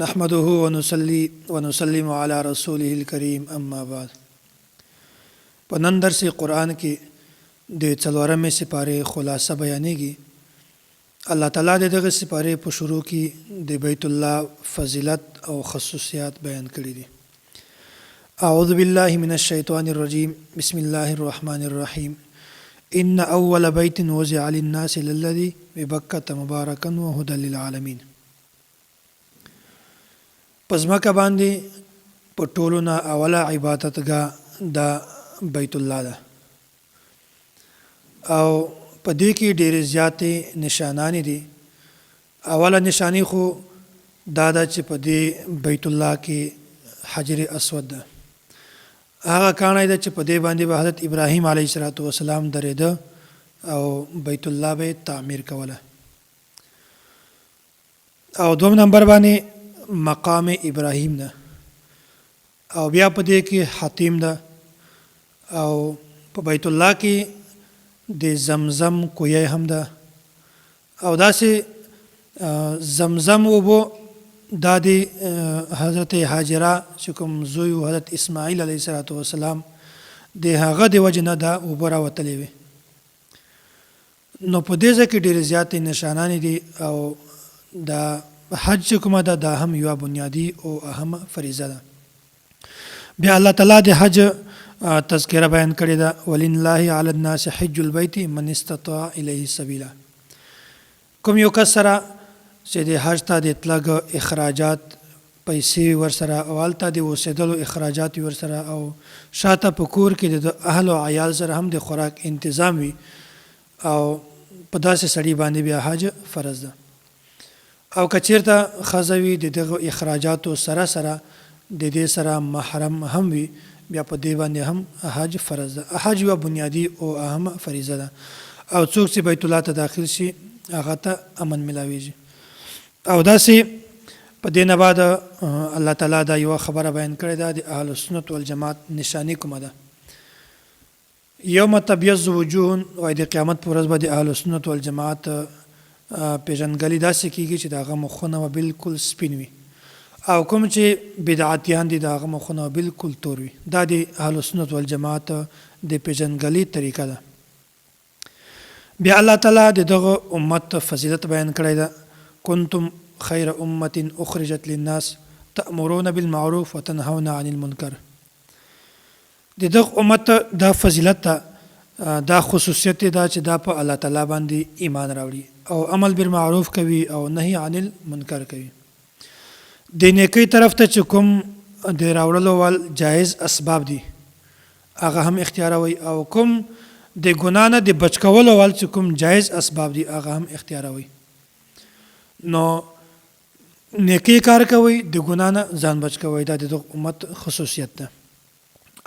نحمده ونصلي ونسلم على رسوله الكريم اما بعد. په نن درس قرآن کې د څلورمې سپارې خلاصه بیانېږي. الله تعالی د دغه سپارې په شروع کې د بیت الله فضیلت او خصوصیات بیان کړي دي. اعوذ بالله من الشیطان الرجیم بسم الله الرحمن الرحیم ان اول بیت وضع للناس للذي ببکة مبارکا وهدى للعالمین. پس مکه باندې په ټولو نه اوله عبادتګاه د بیت الله ده او په دې کې ډېرې زیاتې نشانانې دي. اوله نشانی خو دا ده چې په دې بیت الله کې حجر اسود ده. هغه کاڼی ده چې په دې باندې به حضرت ابراهیم علیه السلام درېده او بیت الله به تعمیر کوله. او دوم نمبر باندې مقام ابراهیم ده او بیا په دې کې حتیم ده او په بیت الله کې د زمزم کوی هم ده او داسې زمزم وبو دا د حضرت هاجره چې کوم زوی حضرت اسماعیل علیه السلام د هغه د وجه نه دا اوبه راوتلې وي. نو په دې ځای کې ډېرې زیاتې نشانانې دي او دا حج کومه ده دا هم یوه بنیادي او اهم فریضه ده. بیا الله تعالی د حج تذکره بیان کړې ده. ولله علی الناس حج البیت من استطاع الیه سبیلا. کوم یو کس سره چې د حج ته د تلګ اخراجات پیسې ورسره او هلته د اوسېدلو اخراجات ورسره او شاته په کور کې د اهل او عیال سره هم د خوراک انتظام وي او په داسې سړي باندې بیا حج فرض ده. او که چېرته ښځه وي د دغه اخراجاتو سره سره د دې سره محرم هم وي بیا په دې باندې هم حج فرض ده. حج یوه بنیادي او اهم فریضه ده او څوک چې بیت الله ته داخل شي هغه ته امن ملاویږي. او داسې په دې نه بعد الله تعالی دا یوه خبره بیان کړې ده د اهل سنت والجماعت نشاني کومه ده. یوم تبیض وجوه وایي د قیامت په ورځ به د اهل سنت والجماعت پیژندګلي داسې کېږي چې د هغه مخونه به بالکل سپین وي او کوم چې بدعتیان دي د هغه مخونه به بالکل تور وي. دا د اهل سنت والجماعت د پیژندګلي طریقه ده. بیا الله تعالی د دغه امت فضیلت بیان کړی ده. کنتم خیر امة اخرجت للناس تأمرون بالمعروف وتنهون عن المنکر. د دغه امت دا فضیلت ده، دا خصوصیت دا چې دا په الله تعالی باندې ایمان راوړي او عمل بالمعروف کوي او نهي عن المنکر کوي. د نیکی طرف ته چې کوم د راوړلو ول جایز اسباب دي هغه هم اختیاروي او کوم د ګناه نه د بچ کولو ول چې کوم جایز اسباب دي هغه هم اختیاروي. نو نیکی کار کوي د ګناه نه ځان بچ کوي. دا د امت خصوصیت ده.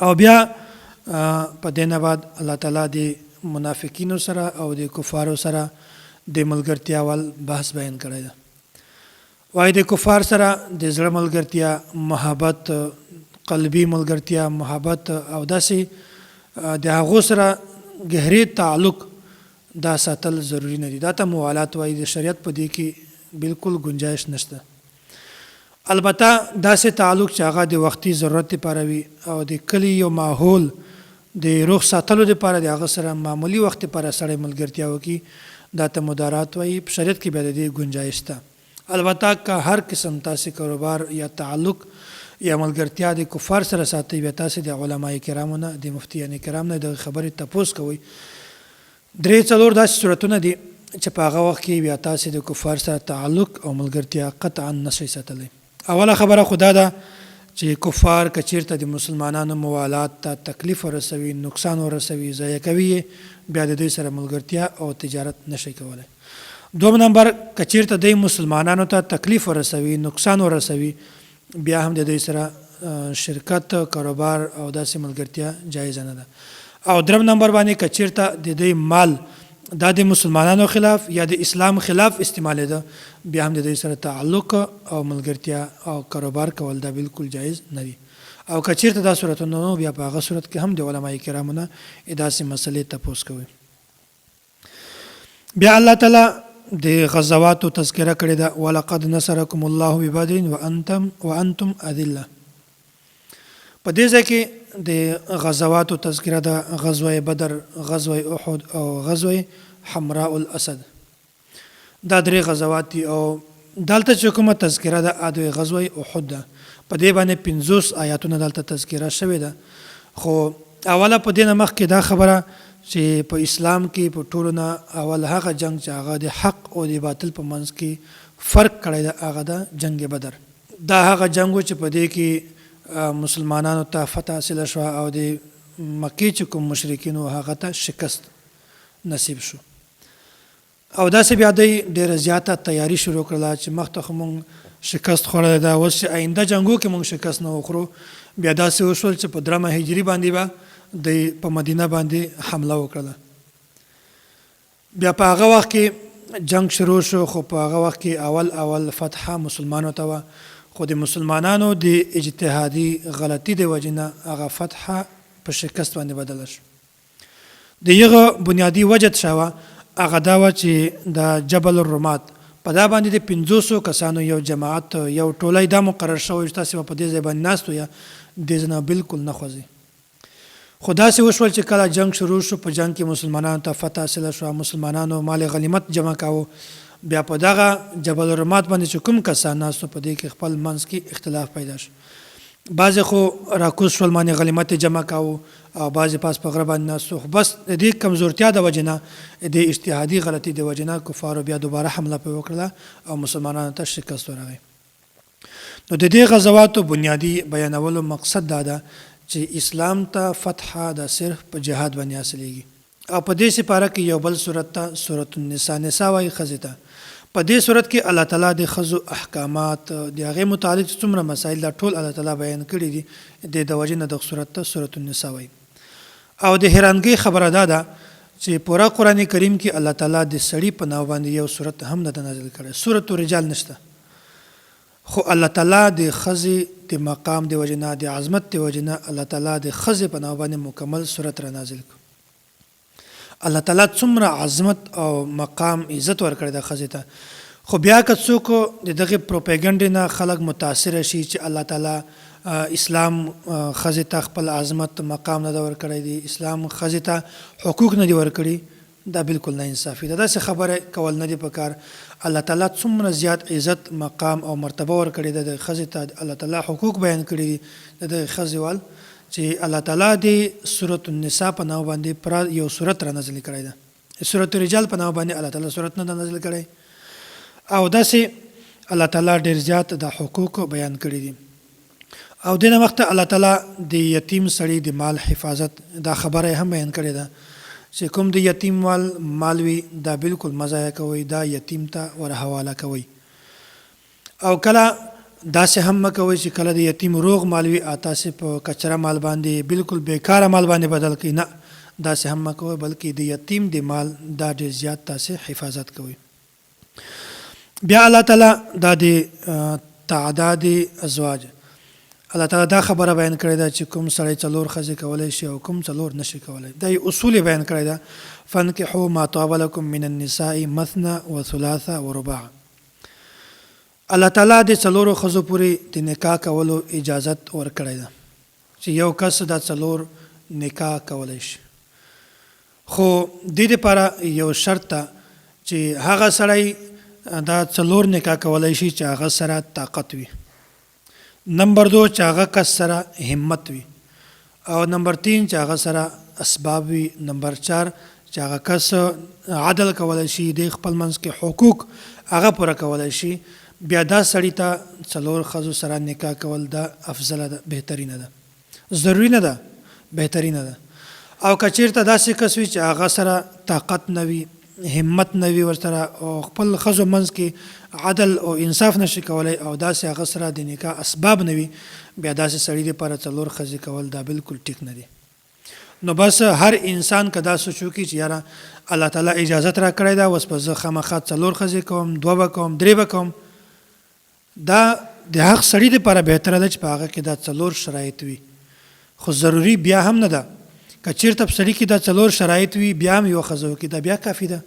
او بیا په دې نه بعد الله تعالی د منافقینو سره او د کفارو سره د ملګرتیا ول بحث بیان کړی ده. وایي د کفار سره د زړه ملګرتیا، محبت، قلبي ملګرتیا، محبت او داسې د هغو سره گهري تعلق دا ساتل ضروری نه دي. دا ته موالات وایي. د شریعت په دې کې بالکل گنجائش نشته. البته داسې تعلق چې هغه د وختي ضرورت لپاره وي او د کلي یو ماحول د روح ساتلو لپاره د هغه سره معمولی وخت لپاره سړی ملګرتیا وکړي دا ته مدارات وایي. په شریعت کې بیا د دې گنجائش شته. البته که هر قسم تاسې کاروبار یا تعلق یا ملګرتیا د کفار سره ساتئ بیا تاسې د علماء کرامو نه د مفتیان کرام نه د خبرې تپوس کوئ. 3-4 داسې صورتونه دي چې په هغه وخت کې بیا تاسې د کفار سره تعلق او ملګرتیا قطعا نشئ ساتلی. اوله خبره خو دا ده چې کفار که چېرته د مسلمانانو موالات ته تکلیف ورسوي، نقصان ورسوي، ضایع کوي بیا د دوی سره ملګرتیا او تجارت نشئ کولی. دوم نمبر که چېرته دوی مسلمانانو ته تکلیف ورسوي، نقصان ورسوي بیا هم د دوی سره شرکت، کاروبار او داسې ملګرتیا جایزه نه ده. او درم نمبر باندې که چېرته د دوی مال دا د مسلمانانو خلاف یا د اسلام خلاف استعمالېده بیا هم د دوی سره تعلق او ملګرتیا او کاروبار کول دا بالکل جایز نه دي. او که چېرته دا صورتونه نو بیا په هغه صورت کې هم د علماء کرامو نه داسې مسلې تپوس کوي. بیا الله تعالی د غزواتو تذکره کړې ده ولقد نصرکم الله ببدر وانتم اذله. په دې ځای کې د غزواتو تذکره ده غزوه بدر، غزوه احد او غزوه حمراء الاسد. دا درې غزوات دي او دلته چې کومه تذکره ده د غزوه احد ده. په دې باندې 50 آیاتونه دلته تذکره شوې ده. خو اوله په دې نه مخکې دا خبره چې په اسلام کې په ټولو نه اول هغه جنگ چې هغه د حق او د باطل په منځ کې فرق کړی ده هغه د جنگ بدر. دا هغه جنگ چې په دې کې مسلمانانو ته فتح حاصله شوه او د مکې چې کوم مشرکینو هغه ته شکست نصیب شو. او داسې بیا دوی ډېره زیاته تیاری شروع کړله چې مخته خو مونږ شکست خوړلی ده، اوس چې آینده جنګو کې مونږ شکست نه وخورو. بیا داسې وشول چې په 3 هجري باندې به د په مدینه باندې حمله وکړله. بیا په هغه وخت کې جنگ شروع شو، خو په هغه وخت کې اول فتحه مسلمانانو ته وه، خو د مسلمانانو د اجتهادي غلطي د وجې نه هغه فتحه په شکست باندې بدله شو. د هغه بنیادي وجه شوه هغه دا وه چې د جبل الرمات په دا باندې د 500 کسانو یو جماعت یو ټولی دا مقرر شوی چې تاسې به په دې ځای باندې ناست یا دې ځای بالکل نه خوځئ. خو داسې وشول چې کله جنگ شروع شو په جنگ کې مسلمانانو ته فتح حاصله شوه، مسلمانانو مال غنیمت جمع کاوه. بیا په دغه جبل الرمات باندې چې کوم کسان ناستو په دې کې خپل منځ کې اختلاف پیدا شو. بعضې خو راکوز شول معنې غنیمت جمع کاوه او بعضې پاس په غره باندې ناستو. خو بس د دې کمزورتیا د وجې نه د اجتهادي غلطي د وجې نه کفارو بیا دوباره حمله پرې وکړله او مسلمانانو ته شکست ورغی. نو د دې غزواتو بنیادي بیانولو مقصد دا ده چې اسلام ته فتح د صرف په جهاد باندې حاصلېږي. او په دې سپاره کې یو بل صورت ته سورة النساء، نساء وایي ښځې ته. په دې صورت کې الله تعالی د ښځو احکامات د هغې متعلق څومره مسایل دا ټول الله تعالی بیان کړي دي. د وجې نه دغه صورت ته سورة النساء وایي. او د حیرانګۍ خبره دا ده چې پوره قرآن کریم کې الله تعالی د سړي په نام باندې یو صورت هم نه ده نازل کړی. سورة الرجال نشته، خو الله تعالی د ښځې د مقام د وجې نه د عظمت د وجې نه الله تعالی د ښځې په نام باندې مکمل صورت را نازل کړ. الله تعالی څومره عظمت او مقام عزت ورکړی د ښځې ته. خو بیا که څوک د دغې پروپیګنډې نه خلک متاثره شي چې الله تعالی اسلام ښځې ته خپل عظمت مقام نه ده ورکړی دی، اسلام ښځې ته حقوق نه دي ورکړي، دا بالکل نه انصافي ده. داسې خبره کول نه دي پکار. الله تعالی څومره زیات عزت مقام او مرتبه ورکړې ده د ښځې ته، الله تعالی حقوق بیان کړي دي د ښځې وال چې الله تعالی د سورة النساء په نام باندې پر یو سورت را نازل کړی ده. سورة الرجال په نام باندې الله تعالی سورت نه ده نازل کړی. او داسې الله تعالی ډېر زیات د حقوق بیان کړي دي. او دې نه مخته الله تعالی د یتیم سړي د مال حفاظت دا خبره هم بیان کړې ده چې کوم د یتیم مال وي دا بالکل مه ضایع کوئ، دا یتیم ته ور حواله کوئ. او کله داسې هم مه کوئ چې کله د یتیم روغ مال وي تاسې په کچره مال باندې بالکل بیکاره مال باندې بدل کړئ. نه، داسې هم مه کوئ، بلکې د یتیم د مال دا ډېر زیات تاسې حفاظت کوئ. بیا الله تعالی دا د تعداد ازواج الله تعالی دا خبره بیان کړې ده چې کوم سړی 4 ښځې کولی شي او کوم 4 نشي کولی. دا یې اصول بیان کړی ده. فانکحوا ما طاب لکم من النساء مثنى وثلاث ورباع. الله تعالی د 4 ښځو پورې د نکاح کولو اجازت ورکړی ده چې یو کس دا 4 نکاح کولی شي. خو دې دپاره یو شرط ده چې هغه سړی دا 4 نکاح کولی شي چې هغه سره طاقت وي. نمبر 2 چې هغه کس سره همت وي. او نمبر 3 چې هغه سره اسباب وي. نمبر 4 چې هغه کس عدل کولی شي، د خپل منځ کې حقوق هغه پوره کولی شي. بیا دا سړی ته 4 ښځو سره نکاح کول دا افضله ده، بهترینه ده، ضروري نه ده، بهترینه ده. او که چېرته داسې کس وي چې هغه سره طاقت نه وي، همت نه وي ورسره، او خپل ښځو منځ کې عدل او انصاف نشي کولی، او داسې هغه سره د نکاح اسباب نه وي، بیا داسې سړي دپاره 4 ښځې کول دا بالکل ټیک نه دي. نو بس هر انسان که دا سوچ وکړي چې یاره الله تعالی اجازت را کړی ده، اوس به زه خامخا 4 ښځې کوم، 2 به کوم، 3 به کوم، دا د هغه سړي دپاره بهتره ده چې په هغه کې دا 4 شرایط وي. خو ضروري بیا هم نه ده. که چېرته په سړي کې دا 4 شرایط وي بیا هم یو ښځه وکړي دا بیا کافي ده.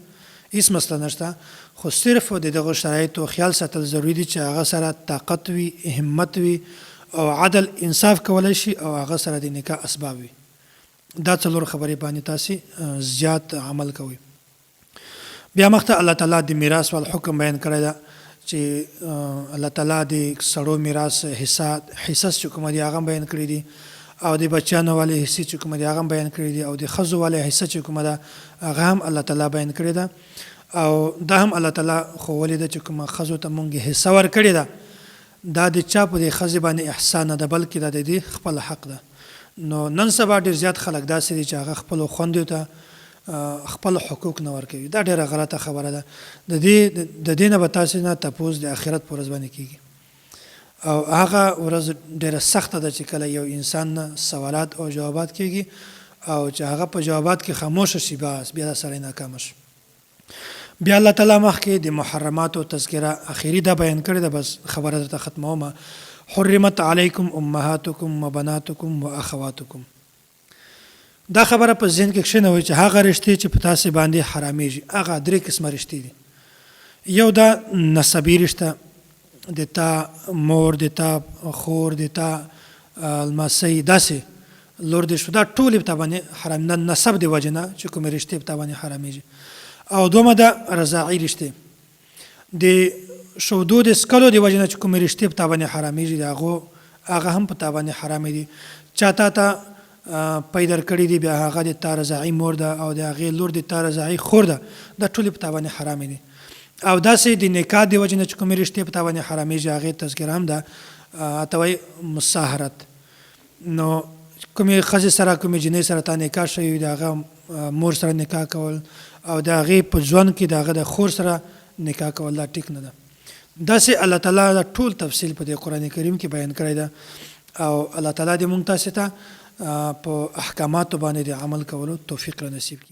هیڅ مسله نشته، خو صرف د دغه شرایطو خیال ساتل ضروري دي چې هغه سره طاقت وي، همت وي او عدل انصاف کولی شي او هغه سره د نکاح اسباب وي. دا څلور خبرې باندې تاسې زیات عمل کوئ. بیا مخته الله تعالی د میراث وال حکم بیان کړی ده چې الله تعالی د سړو میراث حصص چې کومه دي هغه بیان کړي دي، او د بچیانو والے حصې چې کومه دي هغه بیان کړي دي، او د ښځو والے حصه چې کومه ده هغه هم الله تعالی بیان کړې ده. او دا هم الله تعالی ښوولې ده چې کومه ښځو ته مونږ حصه ورکړې ده، دا د چا په دې ښځې باندې احسان نه ده، بلکې دا د دې خپل حق ده. نو نن سبا ډېر زیات خلک داسې دي چې هغه خپلو خویندو ته خپل حقوق نه ورکوي. دا ډېره غلطه خبره ده. د دې نه به تاسې نه تپوس د آخرت په ورځ باندې کېږي، او هغه ورځ ډېره سخته ده چې کله یو انسان نه سوالات او جوابات کېږي او چې هغه په جوابات کې خاموشه شي، بس بیا دا سړی ناکامه شي. بیا الله تعالی مخکې د محرماتو تذکره اخیری دا بیان کړې ده، بس خبره درته ختمومه. حرمت علیکم امهاتکم وبناتکم واخواتکم. دا خبره په ذهن کې کښېنوئ چې هغه رشتې چې په تاسې باندې حرامېږي هغه 3 قسمه رشتې دي. یو دا نسبي رشته، د تا مور، د تا خور، د تا لمسۍ، داسې لور دې شو، دا ټولې په تا باندې حرام، نه نسب د وجې نه چې کومې رشتې په تا باندې حرامېږي. او دومه ده رضاعي رشتې، د شودو د څکلو د وجې نه چې کومې رشتې په تا باندې حرامېږي، د هغه هم په تا باندې حرامې دي. چا تا ته پیدا کړي دي، بیا هغه د تا رضاعي مور ده او د هغې لور د تا رضاعي خور ده، دا ټولې په تا باندې حرامې دي. او داسې د نکاح د وجې نه چې کومې رشتې په تا باندې حرامېږي هغې تذکره هم ده، ته وایي مساهرت. نو کومې ښځې سره کومې جنۍ سره تا نکاح شوی وي، د هغه مور سره نکاح کول او د هغې په ژوند کې د هغه د خور سره نکاح کول دا ټیک نه ده. داسې الله تعالی دا ټول تفصیل په دې قرآن کریم کې بیان کړی ده، او الله تعالی دې مونږ تاسې ته په احکاماتو باندې د عمل کولو توفیق را نصیب کړي.